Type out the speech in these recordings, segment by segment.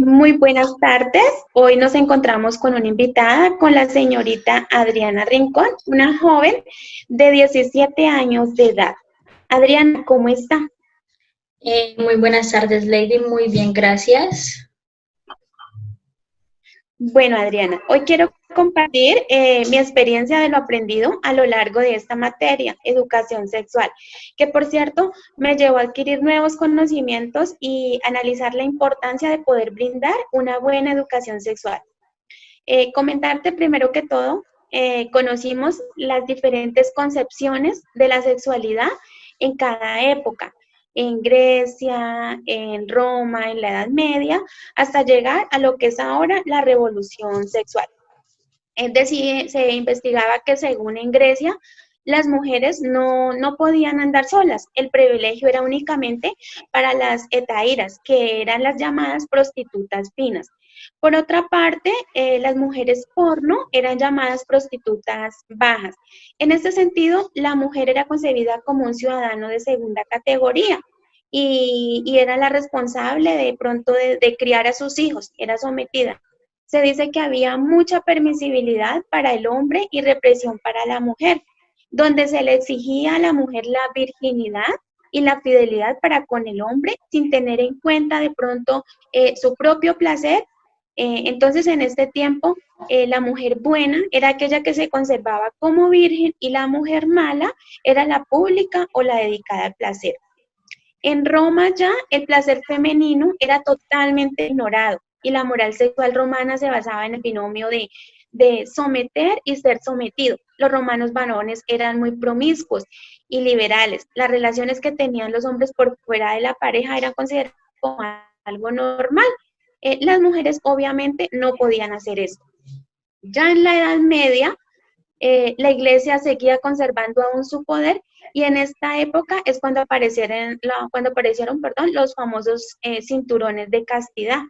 Muy buenas tardes. Hoy nos encontramos con una invitada, con la señorita Adriana Rincón, una joven de 17 años de edad. Adriana, ¿cómo está? Muy buenas tardes, Lady. Muy bien, gracias. Bueno, Adriana, hoy quiero compartir mi experiencia de lo aprendido a lo largo de esta materia, educación sexual, que por cierto me llevó a adquirir nuevos conocimientos y analizar la importancia de poder brindar una buena educación sexual. Comentarte primero que todo, conocimos las diferentes concepciones de la sexualidad en cada época, en Grecia, en Roma, en la Edad Media, hasta llegar a lo que es ahora la revolución sexual. Es decir, se investigaba que según en Grecia, las mujeres no podían andar solas. El privilegio era únicamente para las hetairas, que eran las llamadas prostitutas finas. Por otra parte, las mujeres porno eran llamadas prostitutas bajas. En este sentido, la mujer era concebida como un ciudadano de segunda categoría y era la responsable de pronto de criar a sus hijos, era sometida. Se dice que había mucha permisibilidad para el hombre y represión para la mujer, donde se le exigía a la mujer la virginidad y la fidelidad para con el hombre sin tener en cuenta de pronto su propio placer. Entonces, en este tiempo, la mujer buena era aquella que se conservaba como virgen y la mujer mala era la pública o la dedicada al placer. En Roma ya el placer femenino era totalmente ignorado y la moral sexual romana se basaba en el binomio de someter y ser sometido. Los romanos varones eran muy promiscuos y liberales. Las relaciones que tenían los hombres por fuera de la pareja eran consideradas como algo normal. Las mujeres obviamente no podían hacer eso. Ya en la Edad Media, la iglesia seguía conservando aún su poder y en esta época es cuando aparecieron, perdón, los famosos cinturones de castidad.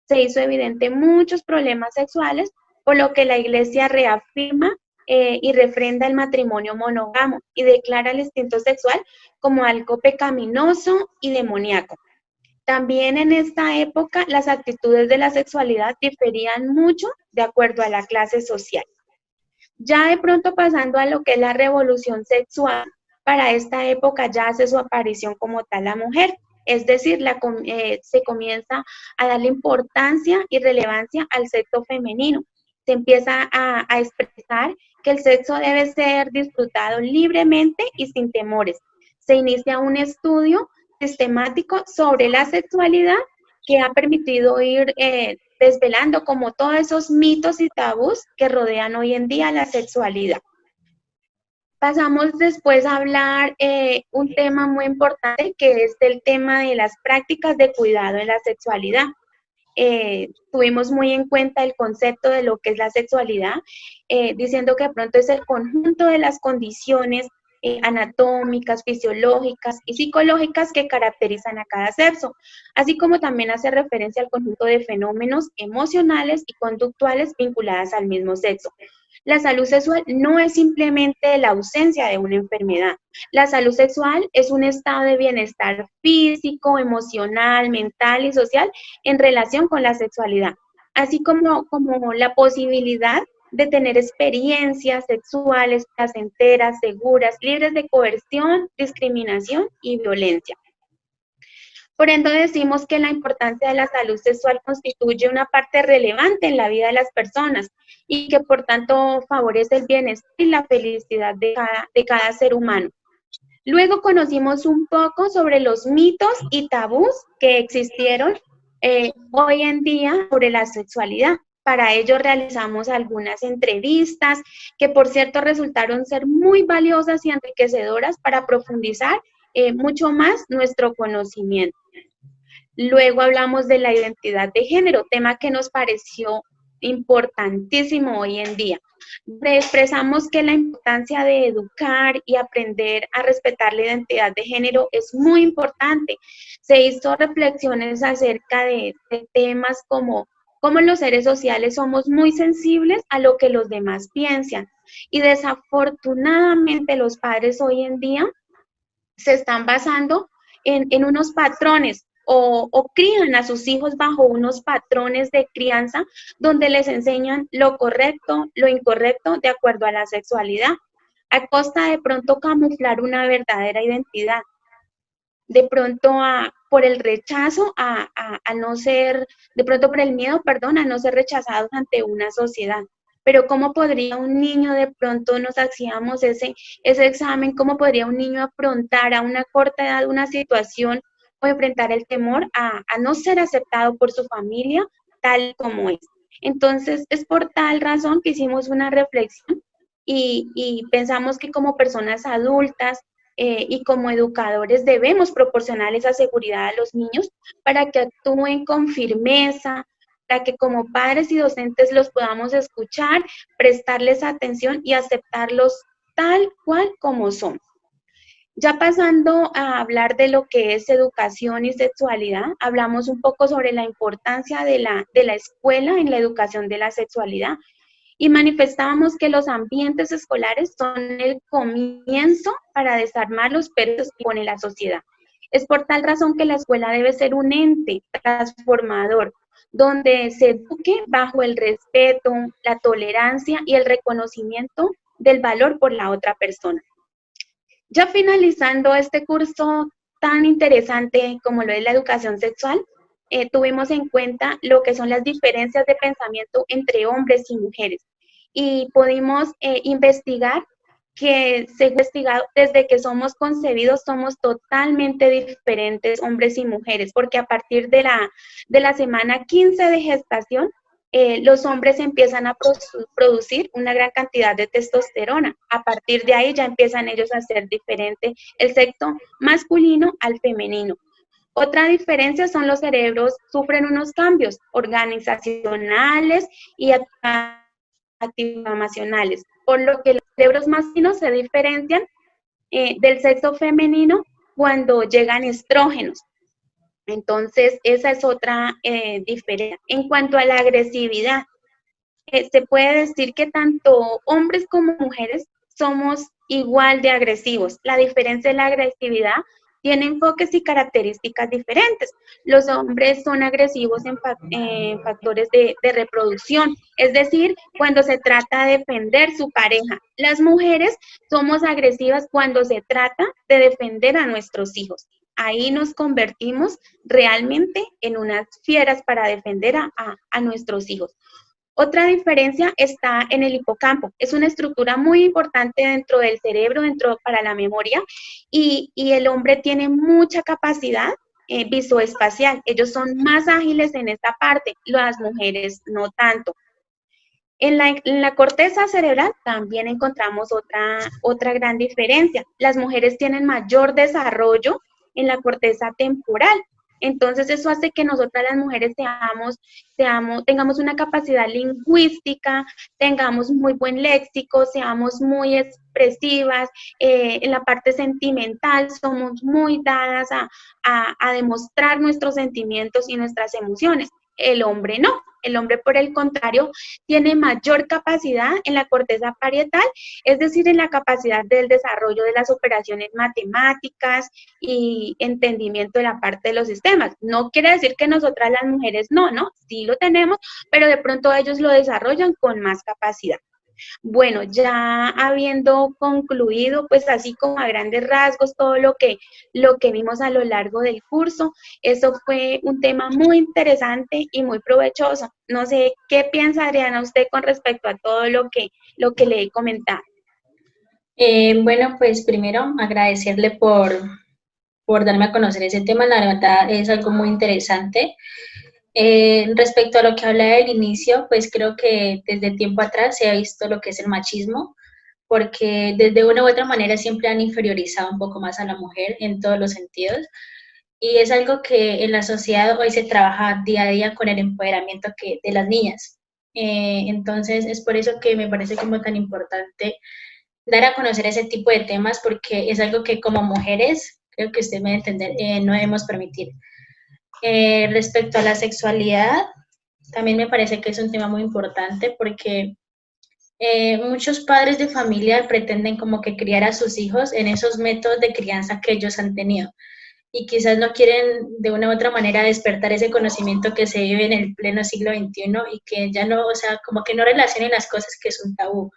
Se hizo evidente muchos problemas sexuales, por lo que la iglesia reafirma y refrenda el matrimonio monógamo y declara el instinto sexual como algo pecaminoso y demoníaco. También en esta época las actitudes de la sexualidad diferían mucho de acuerdo a la clase social. Ya de pronto pasando a lo que es la revolución sexual, para esta época ya hace su aparición como tal la mujer, es decir, se comienza a darle importancia y relevancia al sexo femenino. Se empieza a expresar que el sexo debe ser disfrutado libremente y sin temores. Se inicia un estudio sistemático sobre la sexualidad que ha permitido ir desvelando como todos esos mitos y tabús que rodean hoy en día la sexualidad. Pasamos después a hablar un tema muy importante que es el tema de las prácticas de cuidado en la sexualidad. Tuvimos muy en cuenta el concepto de lo que es la sexualidad, diciendo que de pronto es el conjunto de las condiciones anatómicas, fisiológicas y psicológicas que caracterizan a cada sexo, así como también hace referencia al conjunto de fenómenos emocionales y conductuales vinculadas al mismo sexo. La salud sexual no es simplemente la ausencia de una enfermedad. La salud sexual es un estado de bienestar físico, emocional, mental y social en relación con la sexualidad, así como la posibilidad de tener experiencias sexuales placenteras, seguras, libres de coerción, discriminación y violencia. Por ende, decimos que la importancia de la salud sexual constituye una parte relevante en la vida de las personas y que por tanto favorece el bienestar y la felicidad de cada ser humano. Luego conocimos un poco sobre los mitos y tabús que existieron hoy en día sobre la sexualidad. Para ello realizamos algunas entrevistas que por cierto resultaron ser muy valiosas y enriquecedoras para profundizar mucho más nuestro conocimiento. Luego hablamos de la identidad de género, tema que nos pareció importantísimo hoy en día. Expresamos que la importancia de educar y aprender a respetar la identidad de género es muy importante. Se hizo reflexiones acerca de temas como cómo los seres sociales somos muy sensibles a lo que los demás piensan. Y desafortunadamente los padres hoy en día se están basando en unos patrones o crían a sus hijos bajo unos patrones de crianza donde les enseñan lo correcto, lo incorrecto de acuerdo a la sexualidad, a costa de pronto camuflar una verdadera identidad, de pronto por el rechazo a no ser, de pronto por el miedo, perdón, a no ser rechazados ante una sociedad. Pero ¿cómo podría un niño, de pronto nos hacíamos ese examen, cómo podría un niño afrontar a una corta edad una situación o enfrentar el temor a no ser aceptado por su familia tal como es? Entonces, es por tal razón que hicimos una reflexión y pensamos que como personas adultas y como educadores debemos proporcionar esa seguridad a los niños para que actúen con firmeza, para que como padres y docentes los podamos escuchar, prestarles atención y aceptarlos tal cual como son. Ya pasando a hablar de lo que es educación y sexualidad, hablamos un poco sobre la importancia de la escuela en la educación de la sexualidad y manifestábamos que los ambientes escolares son el comienzo para desarmar los perros que pone la sociedad. Es por tal razón que la escuela debe ser un ente transformador, donde se eduque bajo el respeto, la tolerancia y el reconocimiento del valor por la otra persona. Ya finalizando este curso tan interesante como lo es la educación sexual, tuvimos en cuenta lo que son las diferencias de pensamiento entre hombres y mujeres y pudimos investigar que se ha investigado desde que somos concebidos somos totalmente diferentes hombres y mujeres, porque a partir de la semana 15 de gestación, los hombres empiezan a producir una gran cantidad de testosterona. A partir de ahí ya empiezan ellos a ser diferente el sexo masculino al femenino. Otra diferencia son los cerebros, sufren unos cambios organizacionales y activacionales, por lo que los cerebros masculinos se diferencian del sexo femenino cuando llegan estrógenos. Entonces, esa es otra diferencia. En cuanto a la agresividad, se puede decir que tanto hombres como mujeres somos igual de agresivos. La diferencia en la agresividad tiene enfoques y características diferentes. Los hombres son agresivos en factores de reproducción, es decir, cuando se trata de defender su pareja. Las mujeres somos agresivas cuando se trata de defender a nuestros hijos. Ahí nos convertimos realmente en unas fieras para defender a nuestros hijos. Otra diferencia está en el hipocampo. Es una estructura muy importante dentro del cerebro, para la memoria, y el hombre tiene mucha capacidad visoespacial. Ellos son más ágiles en esta parte, las mujeres no tanto. En la corteza cerebral también encontramos otra gran diferencia. Las mujeres tienen mayor desarrollo en la corteza temporal. Entonces eso hace que nosotras las mujeres tengamos una capacidad lingüística, tengamos muy buen léxico, seamos muy expresivas, en la parte sentimental somos muy dadas a demostrar nuestros sentimientos y nuestras emociones. El hombre no. El hombre, por el contrario, tiene mayor capacidad en la corteza parietal, es decir, en la capacidad del desarrollo de las operaciones matemáticas y entendimiento de la parte de los sistemas. No quiere decir que nosotras las mujeres no, sí lo tenemos, pero de pronto ellos lo desarrollan con más capacidad. Bueno, ya habiendo concluido, pues así como a grandes rasgos todo lo que vimos a lo largo del curso, eso fue un tema muy interesante y muy provechoso. No sé, ¿qué piensa Adriana usted con respecto a todo lo que le he comentado? Bueno, pues primero agradecerle por darme a conocer ese tema, la verdad es algo muy interesante. Respecto a lo que hablaba del inicio, pues creo que desde tiempo atrás se ha visto lo que es el machismo, porque desde una u otra manera siempre han inferiorizado un poco más a la mujer en todos los sentidos. Y es algo que en la sociedad hoy se trabaja día a día con el empoderamiento de las niñas. Entonces es por eso que me parece como tan importante dar a conocer ese tipo de temas, porque es algo que como mujeres, creo que usted me va a entender, no debemos permitir. Respecto a la sexualidad, también me parece que es un tema muy importante porque muchos padres de familia pretenden como que criar a sus hijos en esos métodos de crianza que ellos han tenido. y quizás no quieren de una u otra manera despertar ese conocimiento que se vive en el pleno siglo XXI y que ya no, o sea, como que no relacionen las cosas que es un tabú.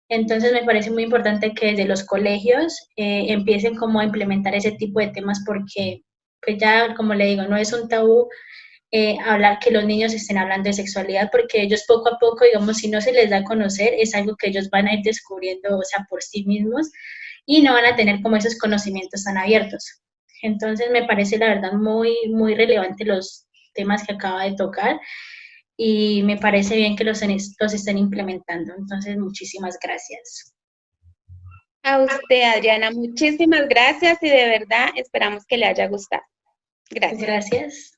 Entonces me parece muy importante que desde los colegios empiecen como a implementar ese tipo de temas porque pues ya, como le digo, no es un tabú hablar que los niños estén hablando de sexualidad porque ellos poco a poco, digamos, si no se les da a conocer, es algo que ellos van a ir descubriendo, o sea, por sí mismos y no van a tener como esos conocimientos tan abiertos. Entonces me parece la verdad muy, muy relevante los temas que acaba de tocar y me parece bien que los estén implementando. Entonces, muchísimas gracias. A usted, Adriana, muchísimas gracias y de verdad esperamos que le haya gustado. Gracias. Gracias.